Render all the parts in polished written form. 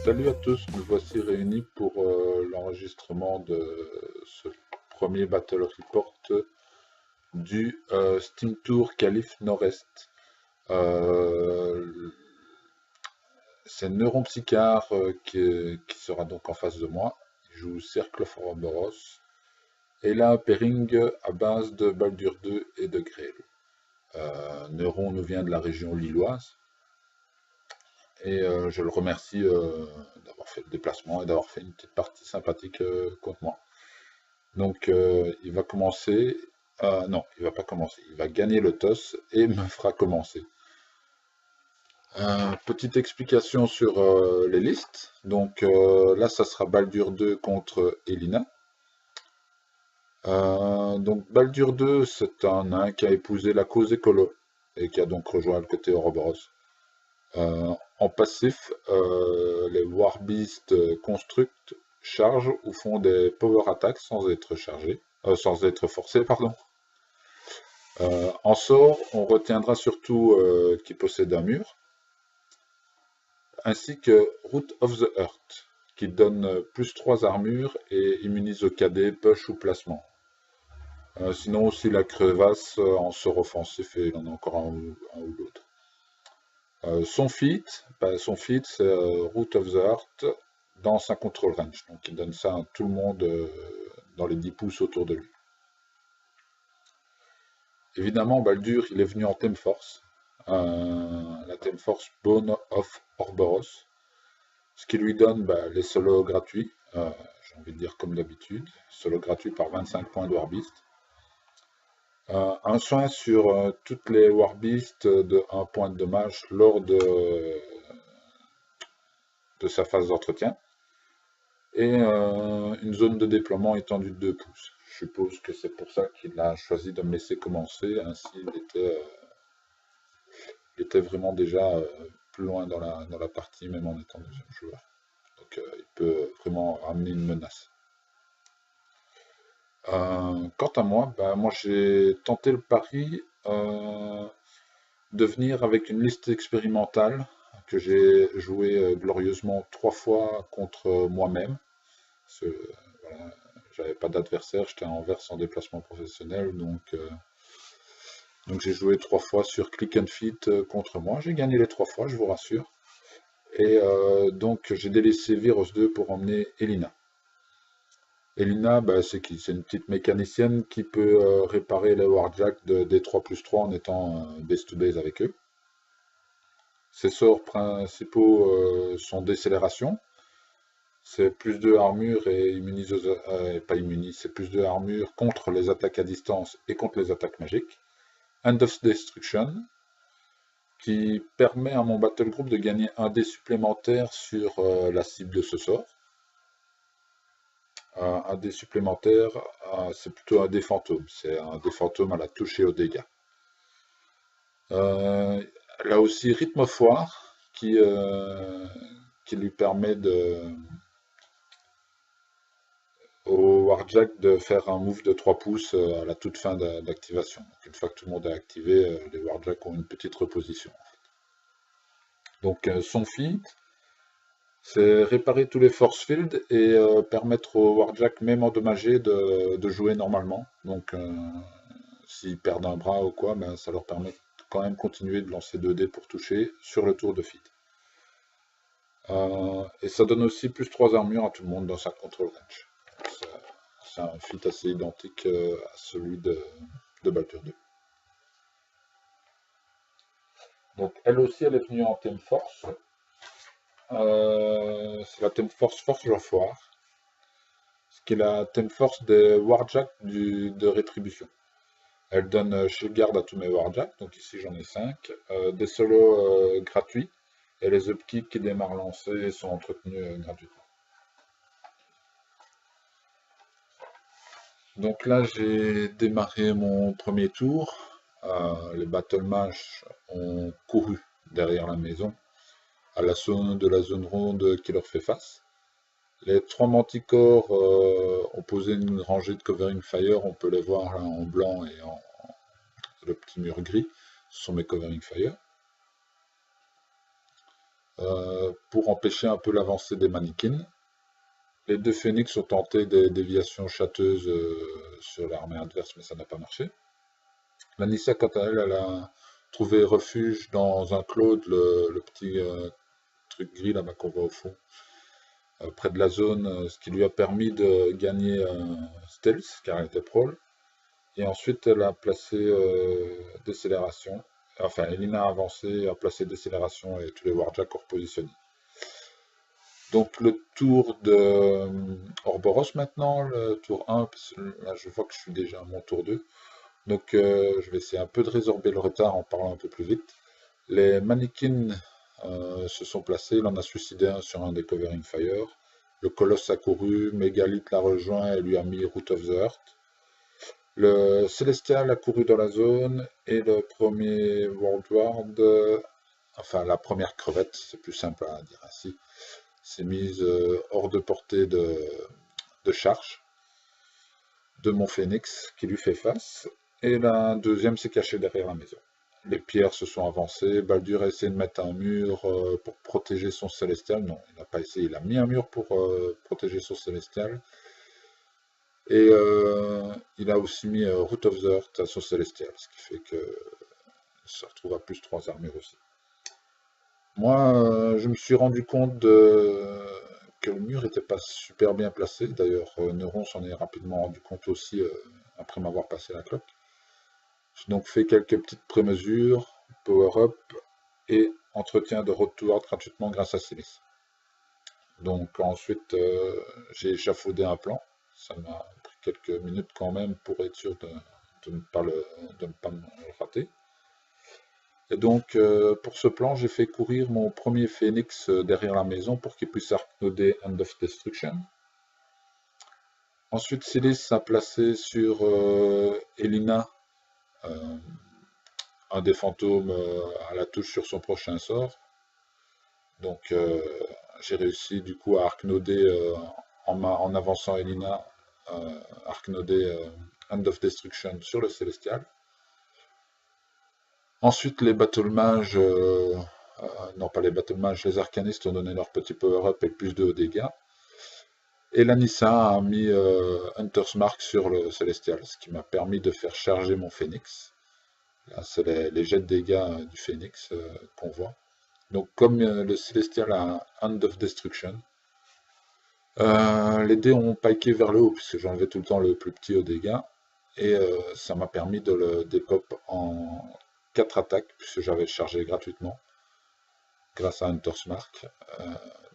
Salut à tous, nous voici réunis pour l'enregistrement de ce premier Battle Report du Steam Tour Qualif Nord-Est. C'est Neuron Psychar qui sera donc en face de moi. Il joue Cercle of Ouroboros. Et là, pairing à base de Baldur 2 et de Grêle. Neuron nous vient de la région lilloise. Et je le remercie d'avoir fait le déplacement et d'avoir fait une petite partie sympathique contre moi. Donc il va commencer. Non, il va pas commencer. Il va gagner le toss et me fera commencer. Petite explication sur les listes. Donc là, ça sera Baldur 2 contre Elina. Donc Baldur 2, c'est un nain qui a épousé la cause écolo et qui a donc rejoint le côté Ouroboros. En passif, les Warbeasts constructent, chargent ou font des power attacks sans être chargés, sans être forcés, pardon. En sort, on retiendra surtout qui possède un mur, ainsi que Root of the Earth, qui donne plus 3 armures et immunise au KD, push ou placement. Sinon aussi la crevasse en sort offensif, et il en a encore un ou l'autre. Son feat, c'est Root of the Heart dans sa control range. Donc il donne ça à tout le monde dans les 10 pouces autour de lui. Évidemment, Baldur, il est venu en Theme Force. La Theme Force Bone of Ouroboros. Ce qui lui donne les solos gratuits. J'ai envie de dire comme d'habitude. Solos gratuits par 25 points de Warbeast. Un soin sur toutes les Warbeasts de 1 point de dommage lors de sa phase d'entretien. Et une zone de déploiement étendue de 2 pouces. Je suppose que c'est pour ça qu'il a choisi de me laisser commencer, ainsi il était vraiment déjà plus loin dans la partie, même en étant deuxième joueur. Donc il peut vraiment ramener une menace. Quant à moi, moi j'ai tenté le pari de venir avec une liste expérimentale que j'ai joué glorieusement 3 fois contre moi-même. Voilà, j'avais pas d'adversaire, j'étais en verse en déplacement professionnel, donc j'ai joué 3 fois sur Click and Fit contre moi. J'ai gagné les 3 fois, je vous rassure. Et donc j'ai délaissé Virus 2 pour emmener Elina. Elina, c'est qui? C'est une petite mécanicienne qui peut réparer les Warjack des 3+3 en étant base to base avec eux. Ses sorts principaux sont décélération. C'est plus de armure et immunise pas immunise, c'est plus de armure contre les attaques à distance et contre les attaques magiques. End of Destruction, qui permet à mon battle group de gagner un dé supplémentaire sur la cible de ce sort. Un dé supplémentaire, c'est plutôt un dé fantôme. C'est un dé fantôme à la touche et aux dégâts. Là aussi, Rhythm of War, qui lui permet au Warjack de faire un move de 3 pouces à la toute fin d'activation. Donc une fois que tout le monde est activé, les Warjack ont une petite reposition. Donc son feat, c'est réparer tous les force fields et permettre aux Warjack, même endommagés, de jouer normalement. Donc s'ils perdent un bras ou quoi, ça leur permet de quand même continuer de lancer 2 dés pour toucher sur le tour de feat. Et ça donne aussi plus 3 armures à tout le monde dans sa control range. C'est un feat assez identique à celui de Baldur 2. Donc elle aussi, elle est venue en Theme Force. C'est la Theme Force of War. Ce qui est la Theme Force des Warjack de rétribution. Elle donne Shield Guard à tous mes Warjack, donc ici j'en ai 5. Des solos gratuits. Et les upkicks qui démarrent lancés sont entretenus gratuitement. Donc là, j'ai démarré mon premier tour. Les Battle Mash ont couru derrière la maison à l'assaut de la zone ronde qui leur fait face. Les 3 manticores ont posé une rangée de covering fire. On peut les voir là, en blanc et en le petit mur gris. Ce sont mes covering fire. pour empêcher un peu l'avancée des mannequins. Les deux phénix ont tenté des déviations châteuses sur l'armée adverse, mais ça n'a pas marché. La Nissa, quant à elle, elle a trouvé refuge dans un Claude, le petit truc gris là-bas qu'on voit au fond, près de la zone, ce qui lui a permis de gagner un stealth, car elle était prone. Et ensuite, elle a placé décélération. Enfin, Elina a avancé, a placé décélération et tous les warjacks ont repositionné. Donc le tour de Orboros maintenant, le tour 1, parce que là je vois que je suis déjà à mon tour 2. Donc je vais essayer un peu de résorber le retard en parlant un peu plus vite. Les mannequins se sont placés, il en a suicidé un sur un des covering fire. Le colosse a couru, Mégalithe l'a rejoint et lui a mis Root of the Earth. Le Célestial a couru dans la zone et le premier Worldward, enfin la première crevette, c'est plus simple à dire ainsi, s'est mise hors de portée de charge de mon phénix qui lui fait face. Et la deuxième s'est cachée derrière la maison. Les pierres se sont avancées. Baldur a essayé de mettre un mur pour protéger son célestial. Non, il n'a pas essayé. Il a mis un mur pour protéger son célestial. Et il a aussi mis Root of the Earth à son célestial, ce qui fait que ça retrouve à plus 3 armures aussi. Moi, je me suis rendu compte que le mur n'était pas super bien placé. D'ailleurs, Neuron s'en est rapidement rendu compte aussi après m'avoir passé la cloque. J'ai donc fait quelques petites prémesures, power-up et entretien de Road to Earth gratuitement grâce à Silis. Donc ensuite, j'ai échafaudé un plan. Ça m'a pris quelques minutes quand même pour être sûr de ne pas me rater. Et donc, pour ce plan, j'ai fait courir mon premier phénix derrière la maison pour qu'il puisse arcnoder End of Destruction. Ensuite, Silis a placé sur Elina un des fantômes à la touche sur son prochain sort. Donc, j'ai réussi du coup à arcnoder en avançant Elina, arcnoder End of Destruction sur le Célestial. Ensuite, les Battle Mages, non pas les Battle Mages, les Arcanistes ont donné leur petit power-up et plus de dégâts. Et la Nissa a mis Hunter's Mark sur le Célestial, ce qui m'a permis de faire charger mon Phénix. Là, c'est les jets de dégâts du Phénix qu'on voit. Donc, comme le Célestial a un Hand of Destruction, les dés ont piqué vers le haut, puisque j'enlevais tout le temps le plus petit aux dégâts. Et ça m'a permis de le dépop en 4 attaques, puisque j'avais chargé gratuitement, grâce à Hunter's Mark.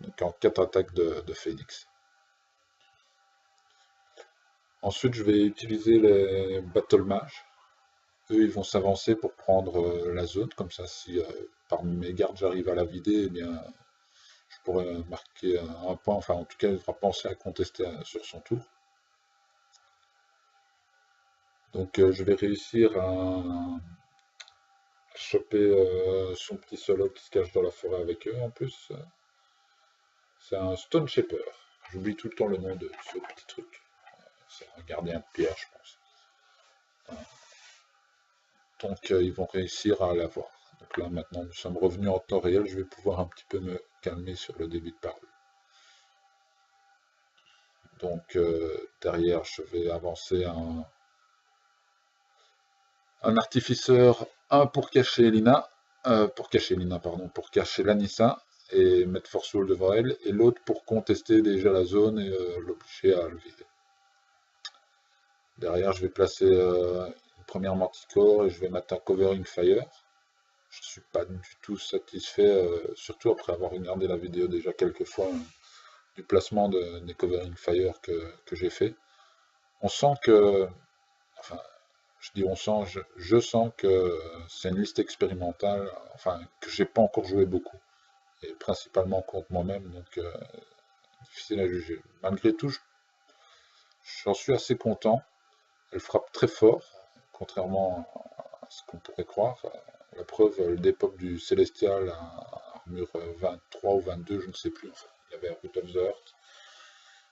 Donc en 4 attaques de Phénix. Ensuite, je vais utiliser les Battle Mages. Eux, ils vont s'avancer pour prendre la zone. Comme ça, si parmi mes gardes, j'arrive à la vider, eh bien, je pourrais marquer un point. Enfin, en tout cas, il devra penser à contester sur son tour. Donc, je vais réussir à choper son petit solo qui se cache dans la forêt avec eux en plus. C'est un Stone Shaper. J'oublie tout le temps le nom de ce petit truc. C'est un gardien de pierre, je pense. Donc ils vont réussir à l'avoir. Donc là maintenant nous sommes revenus en temps réel, je vais pouvoir un petit peu me calmer sur le débit de parole. Donc derrière je vais avancer un artificeur, un pour cacher Elina, pour cacher Lanissa et mettre Force Wall devant elle, et l'autre pour contester déjà la zone et l'obliger à le vider. Derrière je vais placer une première Manticore et je vais mettre un Covering Fire. Je ne suis pas du tout satisfait, surtout après avoir regardé la vidéo déjà quelques fois du placement des Covering Fire que j'ai fait. On sent que, enfin, je dis on sent, je sens que c'est une liste expérimentale, enfin, que j'ai pas encore joué beaucoup, et principalement contre moi-même, donc difficile à juger. Malgré tout, j'en suis assez content. Elle frappe très fort, contrairement à ce qu'on pourrait croire. La preuve, le dépop du Célestial à armure 23 ou 22, je ne sais plus. Enfin, il y avait Root of the Earth.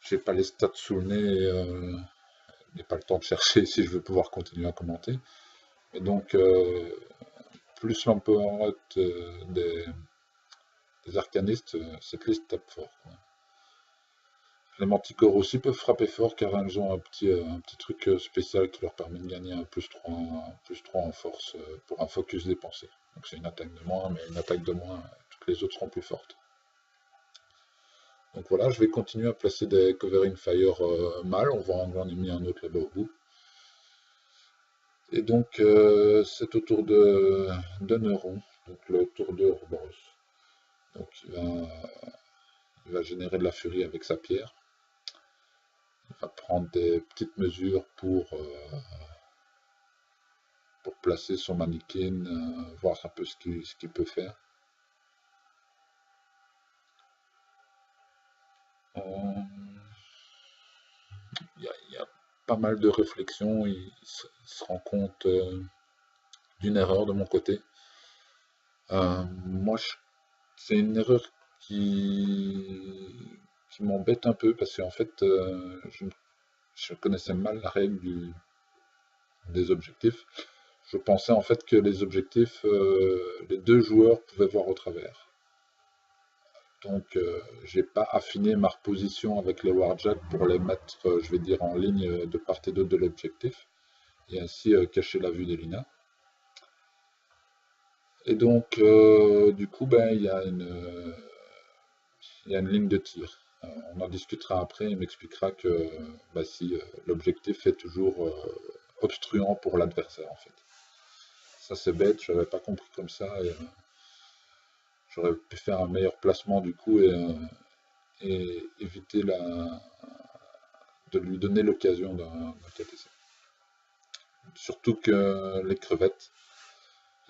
J'ai pas les stats sous le nez, je n'ai pas le temps de chercher si je veux pouvoir continuer à commenter. Et donc, plus l'empowerment les arcanistes, cette liste tape fort. Les manticores aussi peuvent frapper fort car elles ont un petit truc spécial qui leur permet de gagner un +3 en force pour un focus dépensé. Donc c'est une attaque de moins, mais une attaque de moins, toutes les autres seront plus fortes. Donc voilà, je vais continuer à placer des Covering Fire mâles, j'en ai mis un autre là-bas au bout. Et donc c'est au tour de Neuron, donc le tour de Ouroboros. Donc il va générer de la furie avec sa pierre. Il va prendre des petites mesures pour placer son mannequin, voir un peu ce qu'il peut faire. Il y a pas mal de réflexions, il se rend compte d'une erreur de mon côté. Moi, c'est une erreur qui m'embête un peu parce qu'en fait, je connaissais mal la règle des objectifs. Je pensais en fait que les objectifs, les deux joueurs pouvaient voir au travers. Donc, j'ai pas affiné ma reposition avec les Warjack pour les mettre, je vais dire, en ligne de part et d'autre de l'objectif, et ainsi cacher la vue d'Elina. Et donc, du coup, ben, il y a une ligne de tir. On en discutera après, il m'expliquera que bah, si l'objectif est toujours obstruant pour l'adversaire, en fait. Ça, c'est bête, je n'avais pas compris comme ça, et j'aurais pu faire un meilleur placement du coup, et éviter de lui donner l'occasion d'un KTC. Surtout que les crevettes,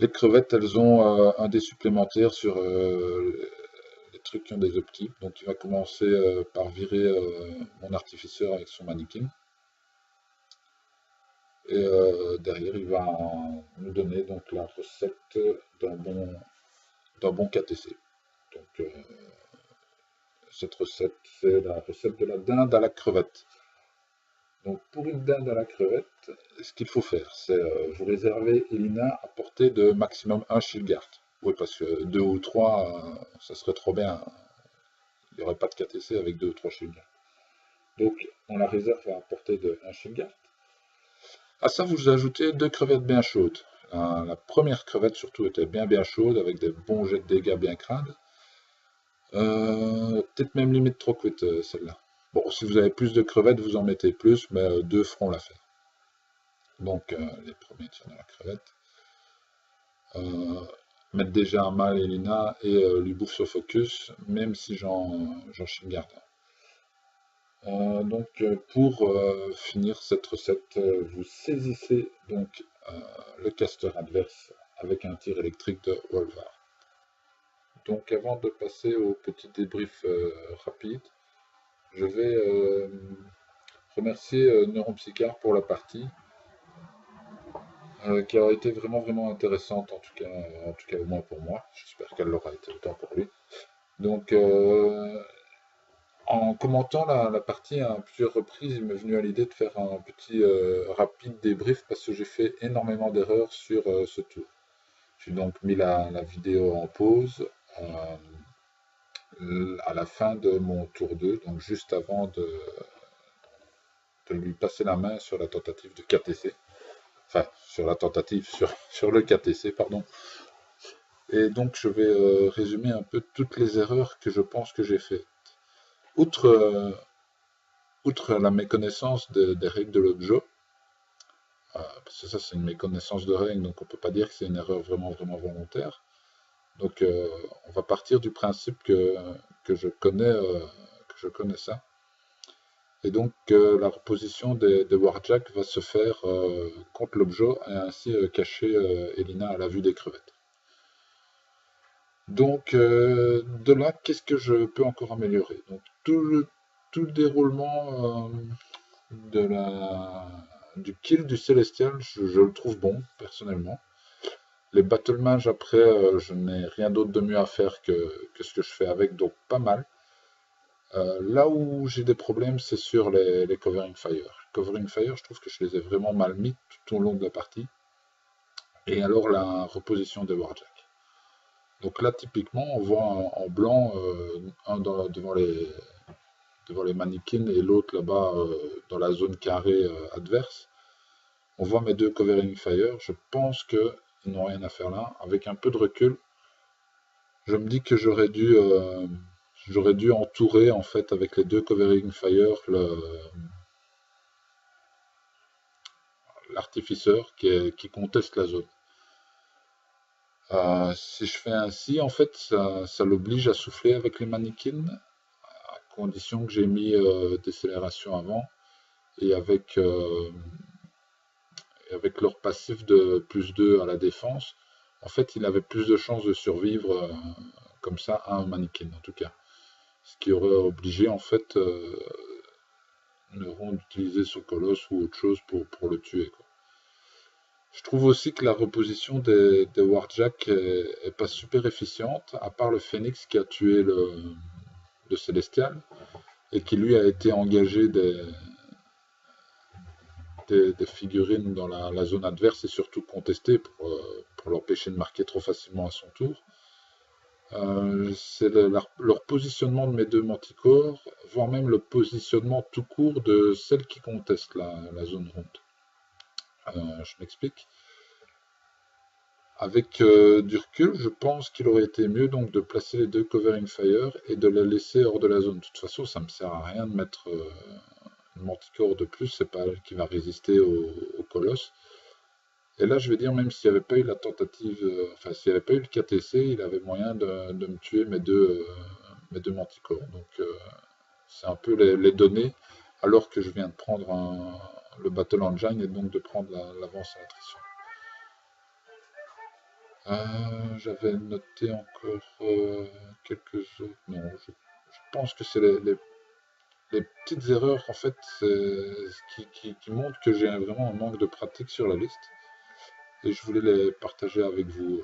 elles ont un dé supplémentaire sur les trucs qui ont des optiques. Donc il va commencer par virer mon artificeur avec son mannequin. Et derrière, il va nous donner donc la recette d'un bon KTC. Donc cette recette, c'est la recette de la dinde à la crevette. Donc pour une dinde à la crevette, ce qu'il faut faire, c'est vous réserver Elina à portée de maximum 1 Shield-Guard. Oui, parce que 2 ou 3, ça serait trop bien. Il n'y aurait pas de KTC avec 2 ou 3 Shield-Guard. Donc on la réserve à portée de 1 Shield-Guard. À ça, vous ajoutez 2 crevettes bien chaudes. La première crevette surtout était bien chaude, avec des bons jets de dégâts bien crades. Peut-être même limite trop quitte celle-là. Bon, si vous avez plus de crevettes, vous en mettez plus, mais 2 feront l'affaire. Donc les premiers tirs de la crevette. Mettre déjà un mal Elina et lui bouffe ce focus, même si j'en garde un. Donc pour finir cette recette, vous saisissez donc le caster adverse avec un tir électrique de Wolvar. Donc avant de passer au petit débrief rapide, je vais remercier Neuropsychar pour la partie qui a été vraiment intéressante, en tout cas au moins pour moi. J'espère qu'elle l'aura été autant pour lui. Donc en commentant la partie à plusieurs reprises, il m'est venu à l'idée de faire un petit rapide débrief parce que j'ai fait énormément d'erreurs sur ce tour. J'ai donc mis la vidéo en pause à la fin de mon tour 2, donc juste avant de lui passer la main sur la tentative de KTC. Enfin, sur la tentative, sur le KTC, pardon. Et donc, je vais résumer un peu toutes les erreurs que je pense que j'ai faites. Outre la méconnaissance des règles de l'autre jeu, parce que ça, c'est une méconnaissance de règles, donc on ne peut pas dire que c'est une erreur vraiment volontaire. Donc, on va partir du principe que je connais ça. Et donc la reposition des Warjack va se faire contre l'objet et ainsi cacher Elina à la vue des crevettes. Donc de là, qu'est-ce que je peux encore améliorer? Donc tout le déroulement du kill du Célestial, je le trouve bon, personnellement. Les Battle Mages, après, je n'ai rien d'autre de mieux à faire que ce que je fais avec, donc pas mal. Là où j'ai des problèmes, c'est sur les Covering Fire. Covering Fire, je trouve que je les ai vraiment mal mis tout au long de la partie. Et alors la reposition des Warjack. Donc là, typiquement, on voit en blanc, un devant les mannequins et l'autre là-bas dans la zone carrée adverse. On voit mes deux covering fire. Je pense qu'ils n'ont rien à faire là. Avec un peu de recul, je me dis que j'aurais dû entourer en fait avec les deux covering fire l'artificeur qui conteste la zone. Si je fais ainsi, en fait, ça l'oblige à souffler avec les mannequins, à condition que j'ai mis décélération avant, et avec leur passif de +2 à la défense, en fait, il avait plus de chances de survivre comme ça à un mannequin, en tout cas. Ce qui aurait obligé, en fait, Neuron d'utiliser son colosse ou autre chose pour le tuer, quoi. Je trouve aussi que la reposition des Warjack est pas super efficiente, à part le Phoenix qui a tué le Célestial et qui lui a été engagé des figurines dans la zone adverse et surtout contesté pour l'empêcher de marquer trop facilement à son tour. C'est leur positionnement de mes deux manticores, voire même le positionnement tout court de celle qui conteste la zone ronde. Je m'explique. Avec du recul, je pense qu'il aurait été mieux donc de placer les deux covering fire et de les laisser hors de la zone. De toute façon, ça me sert à rien de mettre une manticore de plus, c'est pas elle qui va résister au colosse. Et là, je vais dire, même s'il n'y avait pas eu la tentative, enfin, s'il n'y avait pas eu le KTC, il avait moyen de me tuer mes deux manticores. Donc, c'est un peu les données, alors que je viens de prendre le Battle Engine et donc de prendre l'avance à l'attrition. J'avais noté encore quelques autres. Non, je pense que c'est les petites erreurs, en fait, qui montrent que j'ai vraiment un manque de pratique sur la liste. Et je voulais les partager avec vous.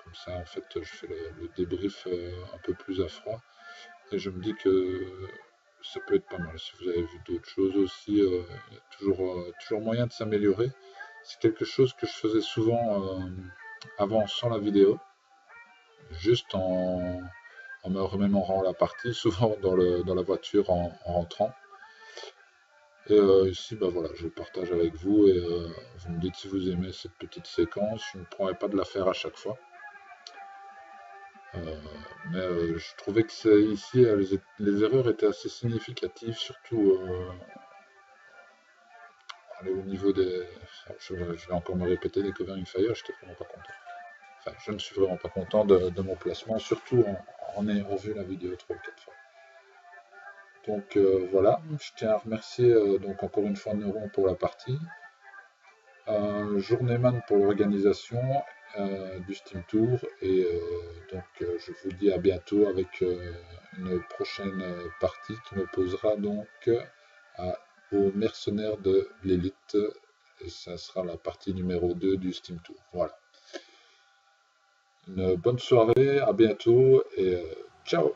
Comme ça, en fait, je fais le débrief un peu plus à froid. Et je me dis que ça peut être pas mal. Si vous avez vu d'autres choses aussi, il y a toujours moyen de s'améliorer. C'est quelque chose que je faisais souvent avant sans la vidéo, juste en me remémorant la partie, souvent dans la voiture en rentrant. Et ici, bah voilà, je le partage avec vous et vous me dites si vous aimez cette petite séquence. Je ne prendrai pas de la faire à chaque fois. Mais je trouvais que ici, les erreurs étaient assez significatives, surtout au niveau des... Je vais encore me répéter, des covering fire, j'étais vraiment pas content. Enfin, je ne suis vraiment pas content de mon placement, surtout en ayant vu la vidéo 3 ou 4 fois. Donc voilà, je tiens à remercier donc encore une fois Neuron pour la partie, Journeyman pour l'organisation du Steam Tour, et donc je vous dis à bientôt avec une prochaine partie qui m'opposera donc aux mercenaires de l'élite, et ça sera la partie numéro 2 du Steam Tour. Voilà. Une bonne soirée, à bientôt et ciao!